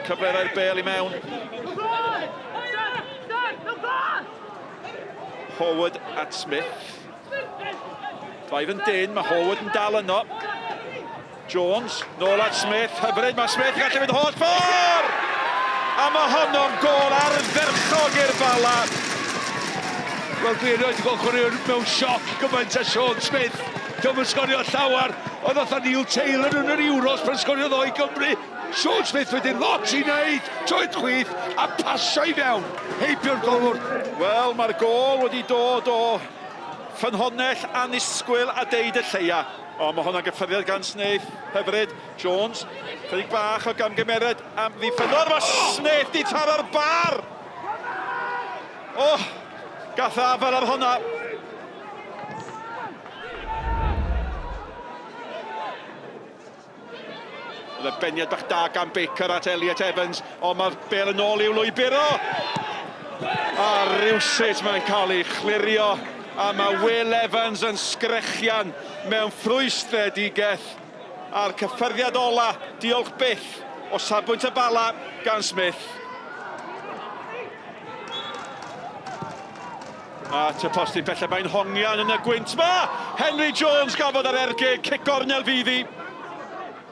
cyfle i'r bel I mewn. Howard at Smith. Clive yn dyn, mae Howard yn dal yno. Jones, nôl at Smith, hyfryd, mae Smith gallu fynd holl ffordd! A mae honno'n gol ardderchog i'r Bala. Wel, dwi erioed wedi gweld chwaraewr mewn sioc gymaint a Sean Smith. Dwi'n sgorio llawar, oedd oedd Neil Taylor yn yr Euros pan sgorio ddo I Gymru. Sean Smith wedi lot I wneud, troed chwith, a pasio I fewn. Heibio'r golwr. Wel, mae'r gol wedi dod o ffynhonnell annisgwyl a deud y lleia. O, mae hwnna'n gyffyrddiad gan Snaith, hyfryd. Jones, chydig bach o gamgymered am ddiffynnodd. Mae Snaith di taro'r bar! O, gath afel ar hwnna. Oedd y beniad bach da gan Baker at Elliot Evans, ond mae'r bel yn ôl i'w lwyburo. A rywsut mae'n cael ei chlirio. A mae Will Evans yn sgrechian mewn ffrwystredigaeth a'r cyffyrddiad ola, diolch byth o safbwynt y Bala gan Smith. A ty posti pellau mae'n hongian yn y gwynt ma. Henry Jones gafodd yr ergyd, cic gornel fyddi.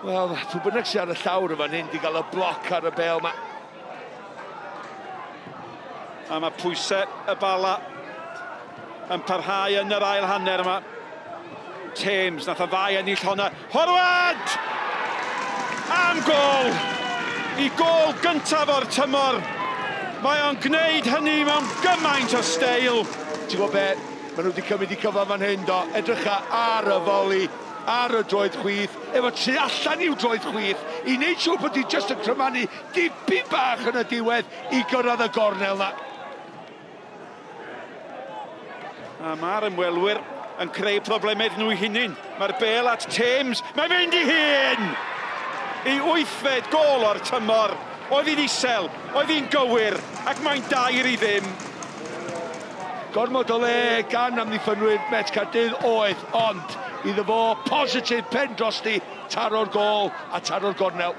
Wel, pwy bynnag sy'n ar y llawr yma, ni'n di gael y bloc ar y bel yma. A mae pwysau y Bala yn parhau yn yr ail hanner yma. Thames, nath y ddau ennill honna. Horwad! Am gol! I gol gyntaf o'r tymor. Mae o'n gwneud hynny mewn gymaint o steil. Ti'n gwybod be? Maen nhw wedi cymryd I cyfan fan hyn do. Edrycha ar y foli, ar y droed chwith, efo tu allan i'w droed chwith, I wneud siŵr bod I just yn crymannu dipyn bach yn y diwedd I gyrraedd y gornel na. A mae'r ymwelwyr yn creu problemau nhw hunain. Mae'r bel at Thames. Mae'n mynd I hun! I 8fed gol o'r tymor. Oedd hi'n isel, oedd hi'n gywir, ac mae'n dair I ddim. Gormod o le gan amddiffynwyr Met Caerdydd oedd, ond iddo fo positif pen drosti, taro'r gol a taro'r gornel.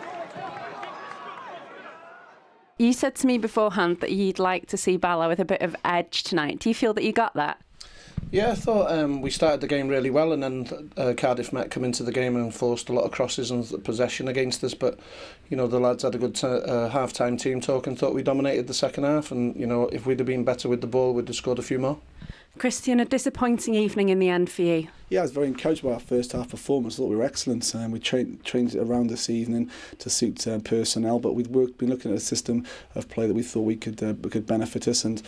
You said to me beforehand that you'd like to see Bala with a bit of edge tonight. Do you feel that you got that? Yeah, I thought we started the game really well, and then Cardiff Met come into the game and forced a lot of crosses and possession against us. But you know, the lads had a good half-time team talk and thought we dominated the second half. And you know, if we'd have been better with the ball, we'd have scored a few more. Christian, a disappointing evening in the end for you. Yeah, I was very encouraged by our first half performance. I thought we were excellent. We trained it around this evening to suit personnel, but we'd been looking at a system of play that we thought we could benefit us, and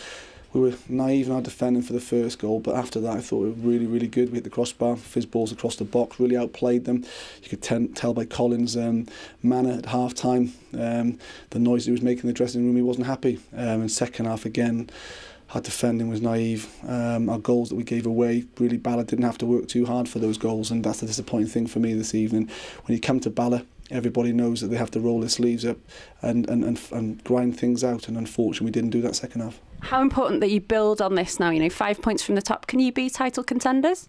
we were naive in our defending for the first goal, but after that I thought we were really, really good. We hit the crossbar, fizz balls across the box, really outplayed them. You could tell by Collins' manner at half-time, the noise he was making in the dressing room, he wasn't happy. And second half again, our defending was naive. Our goals that we gave away, really Bala didn't have to work too hard for those goals, and that's the disappointing thing for me this evening. When you come to Bala, everybody knows that they have to roll their sleeves up and grind things out, and unfortunately we didn't do that second half. How important that you build on this now, you know, 5 points from the top. Can you be title contenders?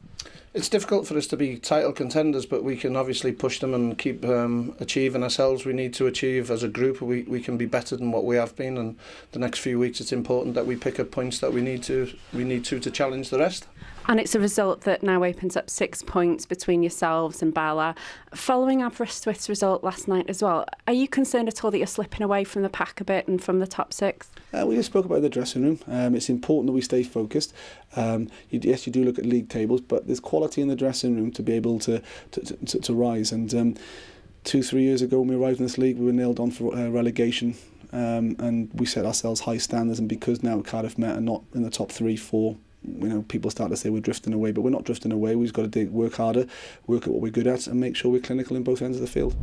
It's difficult for us to be title contenders, but we can obviously push them and keep achieving ourselves. We need to achieve as a group. We can be better than what we have been, and the next few weeks it's important that we pick up points that we need to challenge the rest. And it's a result that now opens up 6 points between yourselves and Bala. Following Aberystwyth's result last night as well, are you concerned at all that you're slipping away from the pack a bit and from the top six? We just spoke about the dressing room. It's important that we stay focused. Yes, you do look at league tables, but there's quality in the dressing room to be able to rise. And 2-3 years ago when we arrived in this league, we were nailed on for relegation. And we set ourselves high standards, and because now Cardiff Met are not in the top 3-4, you know, people start to say we're drifting away, but we're not drifting away. We've got to work harder, work at what we're good at, and make sure we're clinical in both ends of the field.